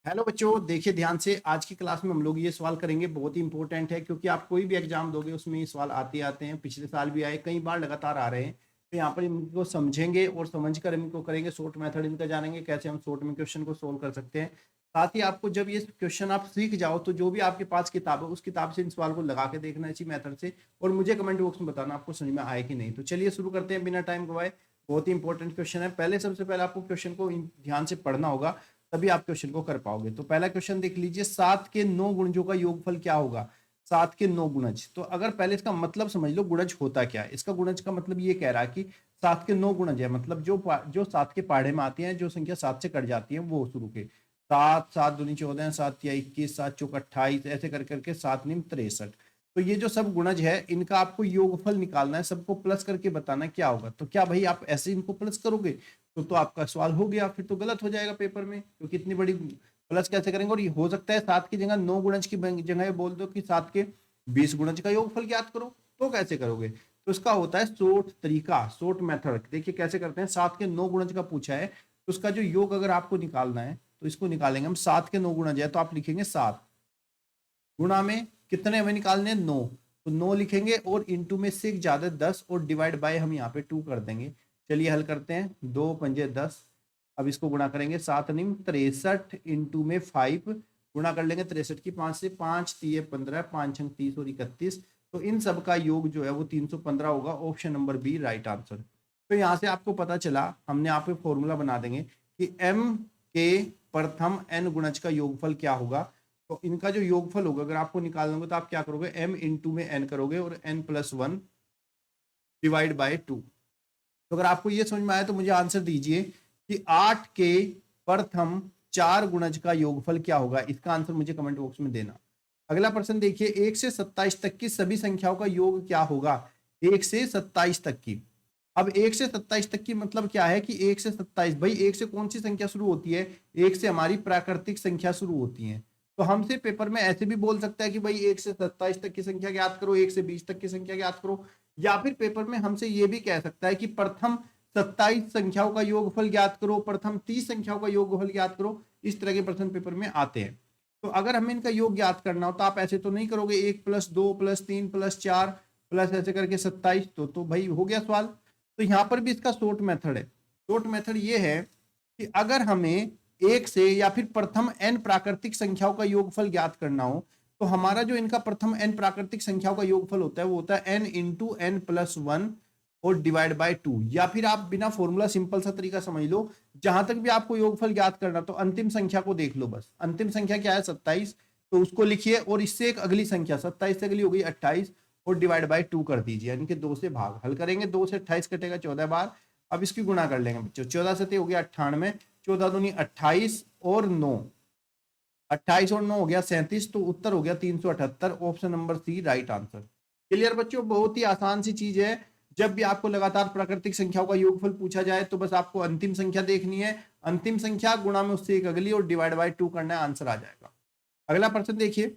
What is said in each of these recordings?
Hello बच्चों, देखिए ध्यान से। आज की क्लास में हम लोग ये सवाल करेंगे, बहुत ही इंपॉर्टेंट है क्योंकि आप कोई भी एग्जाम दोगे उसमें ये सवाल आते आते हैं। पिछले साल भी आए, कई बार लगातार आ रहे हैं। तो यहाँ पर इनको समझेंगे और समझकर इनको करेंगे, शॉर्ट मेथड इनका जानेंगे कैसे हम शॉर्ट में क्वेश्चन को सोल्व कर सकते हैं। साथ ही आपको जब ये क्वेश्चन आप सीख जाओ तो जो भी आपके पास किताब है उस किताब से इन सवाल को लगा के देखना इसी मेथड से, और मुझे कमेंट बॉक्स में बताना आपको समझ में आए कि नहीं। तो चलिए शुरू करते हैं बिना टाइम गवाए। बहुत ही इंपॉर्टेंट क्वेश्चन है। पहले सबसे पहले आपको क्वेश्चन को ध्यान से पढ़ना होगा, तभी आप क्वेश्चन को कर पाओगे। तो पहला क्वेश्चन देख लीजिए, 7 के 9 गुणजों का योगफल क्या होगा। 7 के 9 गुणज। तो अगर पहले इसका मतलब समझ लो गुणज होता क्या है। इसका गुणज का मतलब ये कह रहा है कि 7 के 9 गुणज है, मतलब जो 7 के पहाड़े में आती हैं, जो संख्या 7 से कट जाती है वो शुरू के 7, 7 दूनी 14, 7 या 21, 7 चौक 28, ऐसे कर करके 7 निम 63। तो ये जो सब गुणज है इनका आपको योगफल निकालना है, सबको प्लस करके बताना क्या होगा। तो क्या भाई आप ऐसे इनको प्लस करोगे तो आपका सवाल हो गया, फिर तो गलत हो जाएगा पेपर में, क्योंकि इतनी बड़ी प्लस कैसे करेंगे। और ये हो सकता है 7 की जगह 9 गुणज की जगह बोल दो कि 7 के 20 गुणज का योगफल ज्ञात करो। तो कैसे करोगे? तो इसका होता है शॉर्ट तरीका, शॉर्ट मेथड। देखिए कैसे करते हैं। 7 के 9 गुणज का पूछा है तो उसका जो योग अगर आपको निकालना है तो इसको निकालेंगे हम। 7 के 9 गुणज है तो आप लिखेंगे 7 गुणा में कितने हमें निकालने हैं, 9। तो 9 लिखेंगे और इंटू में 6 ज्यादा 10 और डिवाइड बाय हम यहाँ पे 2 कर देंगे। चलिए हल करते हैं। 2 पंजे 10। अब इसको गुणा करेंगे 7 निम 63 इंटू में 5 गुणा कर लेंगे 63 की 5 से। 5 3 15, 5 छंग 30 और 31। तो इन सब का योग जो है वो 315 होगा। Option number B right answer. तो यहाँ से आपको पता चला, हमने यहाँ पे फॉर्मूला बना देंगे कि m के प्रथम n गुणज का योगफल क्या होगा। तो इनका जो योगफल होगा अगर आपको निकालना होगा तो आप क्या करोगे, m इंटू में n करोगे और n+1 डिवाइड बाय 2। तो अगर आपको ये समझ में आया तो मुझे आंसर दीजिए कि 8 के प्रथम 4 गुणज का योगफल क्या होगा। इसका आंसर मुझे कमेंट बॉक्स में देना। अगला प्रश्न देखिए, 1 से 27 तक की सभी संख्याओं का योग क्या होगा। 1 से 27 तक की। अब 1 से 27 तक की मतलब क्या है कि 1 से 27, भाई 1 से कौन सी संख्या शुरू होती है, 1 से हमारी प्राकृतिक संख्या शुरू होती है। तो हमसे पेपर में ऐसे भी बोल सकता है कि भाई 1 से 27 तक की संख्या ज्ञात करो, 1 से 20 तक की संख्या ज्ञात करो। या फिर पेपर में हमसे ये भी कह सकता है कि प्रथम 27 संख्याओं का योगफल ज्ञात करो, प्रथम 30 संख्याओं का योगफल ज्ञात करो। इस तरह के प्रश्न पेपर में आते हैं। तो अगर हमें इनका योग ज्ञात करना हो तो आप ऐसे तो नहीं करोगे 1+2+3+4 प्लस ऐसे करके 27। तो भाई हो गया सवाल। तो यहां पर भी इसका शॉर्ट मेथड है। शॉर्ट मेथड ये है कि अगर हमें एक से या फिर प्रथम n प्राकृतिक संख्याओं का योगफल ज्ञात करना हो तो हमारा जो इनका प्रथम n प्राकृतिक संख्याओं का योगफल होता है वो होता है n इंटू n+1 और डिवाइड बाय 2। या फिर आप बिना फॉर्मूला सिंपल सा तरीका समझ लो, जहां तक भी आपको योगफल ज्ञात करना तो अंतिम संख्या को देख लो बस। अंतिम संख्या क्या है, 27। तो उसको लिखिए और इससे एक अगली संख्या 27 से अगली हो गई 28 और डिवाइड बाय 2 कर दीजिए, यानी कि 2 से भाग। हल करेंगे, 2 से 28 कटेगा 14 बार। अब इसकी गुणा कर लेंगे बच्चों। 14 से हो गया 98, 14 दूनी 28 और 9, 28 और 9 हो गया 37। तो उत्तर हो गया 378। Option number C right answer. Clear बच्चों, बहुत ही आसान सी चीज है। जब भी आपको लगातार प्राकृतिक संख्याओं का योगफल पूछा जाए तो बस आपको अंतिम संख्या देखनी है, अंतिम संख्या गुणा में उससे एक अगली और डिवाइड बाय 2 करना है, आंसर आ जाएगा। अगला प्रश्न देखिए,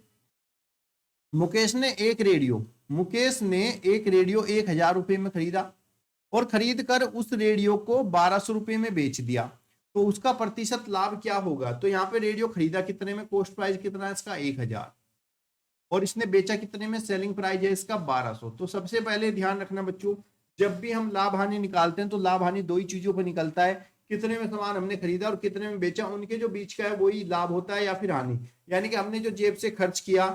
मुकेश ने एक रेडियो 1000 रुपए में खरीदा और खरीद कर उस रेडियो को 1200 रुपए में बेच दिया। तो उसका प्रतिशत लाभ क्या होगा। तो यहाँ पे रेडियो खरीदा कितने में, कॉस्ट प्राइस कितना है इसका 1000, और इसने बेचा कितने में, सेलिंग प्राइस है इसका 1200। तो सबसे पहले ध्यान रखना बच्चों, जब भी हम लाभ हानि निकालते हैं तो लाभ हानि दो ही चीजों पर निकलता है, कितने में सामान हमने खरीदा और कितने में बेचा, उनके जो बीच का है वही लाभ होता है या फिर हानि। यानी कि हमने जो जेब से खर्च किया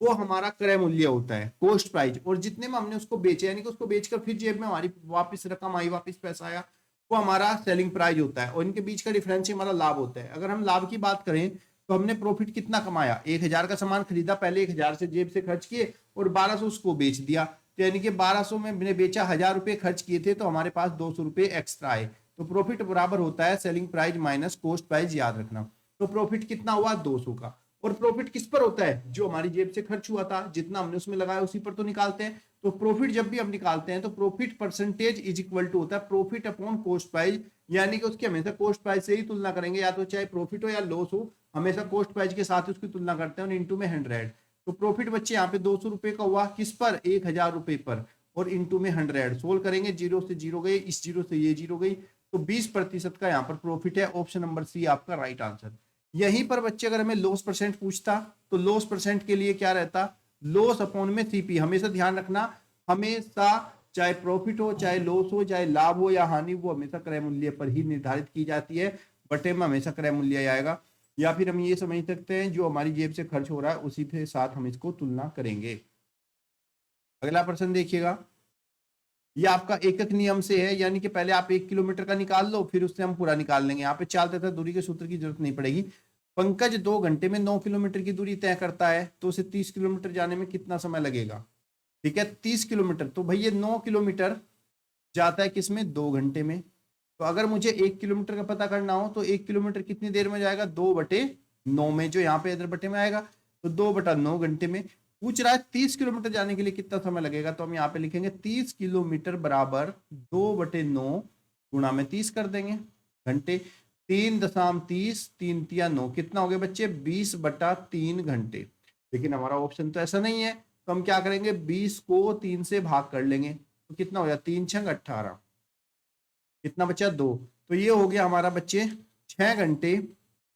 वो हमारा क्रय मूल्य होता है, कॉस्ट प्राइस, और जितने में हमने उसको बेचा यानी कि उसको बेचकर फिर जेब में हमारी वापस रकम आई, वापस पैसा आया, वो हमारा सेलिंग प्राइस होता है। और इनके बीच का डिफरेंस हमारा लाभ होता है। अगर हम लाभ की बात करें तो हमने प्रॉफिट कितना कमाया, 1000 का सामान खरीदा, पहले 1000 से जेब से खर्च किए और 1200 उसको बेच दिया। तो यानी कि 1200 में मैंने बेचा, 1000 रुपए खर्च किए थे तो हमारे पास 200 रुपए एक्स्ट्रा आए। तो प्रॉफिट बराबर होता है selling price minus cost price, याद रखना। तो प्रॉफिट कितना हुआ, 200 का। और प्रॉफिट किस पर होता है, जो हमारी जेब से खर्च हुआ था, जितना हमने उसमें लगाया उसी पर तो निकालते हैं। तो प्रॉफिट जब भी हम निकालते हैं तो profit percentage is equal to होता है प्रॉफिट अपॉन कॉस्ट प्राइस, यानी कि उसकी हमेशा कॉस्ट प्राइस से ही तुलना करेंगे, या तो चाहे प्रॉफिट हो या लॉस हो, हमेशा कॉस्ट प्राइस के साथ उसकी तुलना करते हैं, और इंटू में 100। तो प्रॉफिट बच्चे यहाँ पे 200 रुपए का हुआ, किस पर, 1000 रुपए पर, और इंटू में 100। सोल्व करेंगे, जीरो से जीरो गई, इस जीरो से ये जीरो गई, तो 20% का यहाँ पर प्रॉफिट है। ऑप्शन नंबर सी आपका राइट आंसर। यहीं पर बच्चे अगर हमें लॉस परसेंट पूछता तो लॉस परसेंट के लिए क्या रहता, लॉस अपॉन में सीपी। हमेशा ध्यान रखना, हमेशा चाहे प्रॉफिट हो, चाहे लॉस हो, चाहे लाभ हो या हानि, वो हमेशा क्रय मूल्य पर ही निर्धारित की जाती है। बटे में हमेशा क्रय मूल्य आएगा। या फिर हम ये समझ सकते हैं जो हमारी जेब से खर्च हो रहा है उसी के साथ हम इसको तुलना करेंगे। अगला प्रश्न देखिएगा, ये आपका एकक नियम से है, यानी कि पहले आप 1 किलोमीटर का निकाल लो, फिर उससे हम पूरा निकाल लेंगे। यहाँ पे चाल तथा दूरी के सूत्र की जरूरत नहीं पड़ेगी। पंकज 2 घंटे में 9 किलोमीटर की दूरी तय करता है, तो उसे 30 किलोमीटर जाने में कितना समय लगेगा। ठीक है, 30 किलोमीटर, तो भैया 9 किलोमीटर जाता है किसमें, 2 घंटे में। तो अगर मुझे 1 किलोमीटर का पता करना हो तो 1 किलोमीटर कितनी देर में जाएगा, 2/9 में, जो यहाँ पे इधर बटे में आएगा, तो 2/9 घंटे में। पूछ रहा है 30 किलोमीटर जाने के लिए कितना समय लगेगा, तो हम यहाँ पे लिखेंगे 30 किलोमीटर बराबर 2/9 गुणा में 30 कर देंगे घंटे। 3.30, 3×3 = 9, कितना हो गया बच्चे, 20/3 घंटे। लेकिन हमारा ऑप्शन तो ऐसा नहीं है, तो हम क्या करेंगे, 20 को 3 से भाग कर लेंगे, तो कितना हो गया, 3×6 = 18, कितना बचा, 2। तो ये हो गया हमारा बच्चे 6 घंटे,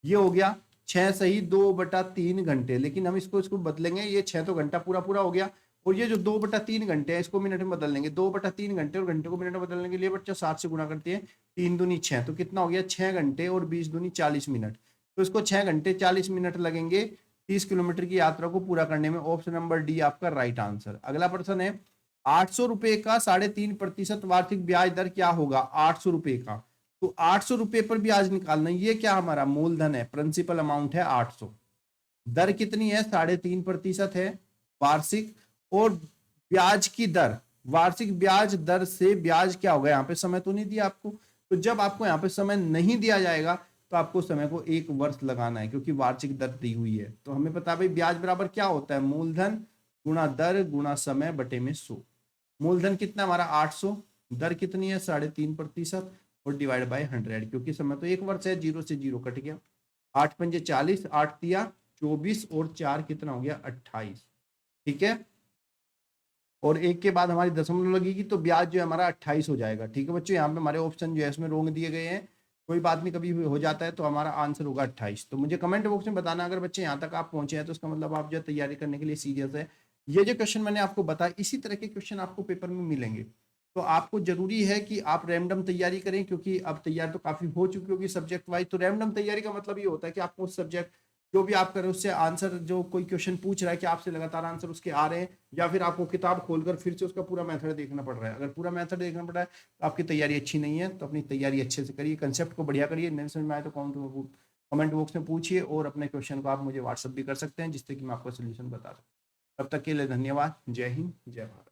ये हो गया 6 सही 2/3 घंटे। लेकिन हम इसको बदलेंगे, ये 6 तो घंटा पूरा पूरा हो गया, और ये जो 2/3 घंटे है इसको मिनट में बदल लेंगे। 2/3 घंटे और घंटे को मिनट में बदलने के लिए बच्चा 7 से गुणा करते हैं, 3 दूनी 6, तो कितना हो गया, 6 घंटे और 20 दूनी 40 मिनट। तो इसको 6 घंटे 40 मिनट लगेंगे 30 किलोमीटर की यात्रा को पूरा करने में। ऑप्शन नंबर डी आपका राइट आंसर। अगला प्रश्न है, 800 रुपए का 3.5% वार्षिक ब्याज दर क्या होगा, 800 रुपए का। तो 800 रुपए पर ब्याज निकालना, ये क्या हमारा मूलधन है, प्रिंसिपल अमाउंट है 800, दर कितनी है, 3.5% है वार्षिक, और ब्याज की दर, वार्षिक ब्याज दर से ब्याज क्या होगा, यहाँ पे समय तो नहीं दिया आपको, तो जब आपको यहाँ पे समय नहीं दिया जाएगा तो आपको समय को 1 वर्ष लगाना है, क्योंकि वार्षिक दर दी हुई है। तो हमें पता है भाई ब्याज बराबर क्या होता है, मूलधन गुणा दर गुणा समय बटे में 100। मूलधन कितना हमारा 800, दर कितनी है 3.5%, और डिवाइड बाय 100, क्योंकि समय तो 1 वर्ष है, 0 से 0 कट गया। 8 पंजे 40, 8 तिया 24, और 4 कितना हो गया, 28। ठीक है, और 1 के बाद हमारी दशमलव लगेगी, तो ब्याज जो है हमारा 28 हो जाएगा। ठीक है बच्चों, यहाँ पे हमारे ऑप्शन जो है इसमें रोंग दिए गए हैं, कोई बात नहीं, कभी हो जाता है, तो हमारा आंसर होगा 28। तो मुझे कमेंट बॉक्स में बताना अगर बच्चे यहाँ तक आप पहुंचे हैं, तो उसका मतलब आप जो तैयारी करने के लिए सीरियस है। ये जो क्वेश्चन मैंने आपको बताया, इसी तरह के क्वेश्चन आपको पेपर में मिलेंगे, तो आपको जरूरी है कि आप रैंडम तैयारी करें, क्योंकि अब तैयार तो काफी हो चुकी होगी सब्जेक्ट वाइज। तो रैंडम तैयारी का मतलब ये होता है कि आपको उस सब्जेक्ट जो भी आप करें उससे आंसर, जो कोई क्वेश्चन पूछ रहा है कि आपसे लगातार आंसर उसके आ रहे हैं, या फिर आपको किताब खोलकर फिर से उसका पूरा मेथड देखना पड़ रहा है। अगर पूरा मेथड देखना पड़ रहा है तो आपकी तैयारी अच्छी नहीं है, तो अपनी तैयारी अच्छे से करिए, कंसेप्ट को बढ़िया करिए। नहीं समझ में आए तो कमेंट बॉक्स में पूछिए, और अपने क्वेश्चन को आप मुझे व्हाट्सअप भी कर सकते हैं, जिससे कि मैं आपको सोल्यूशन बता सकूँ। तब तक के लिए धन्यवाद। जय हिंद, जय भारत।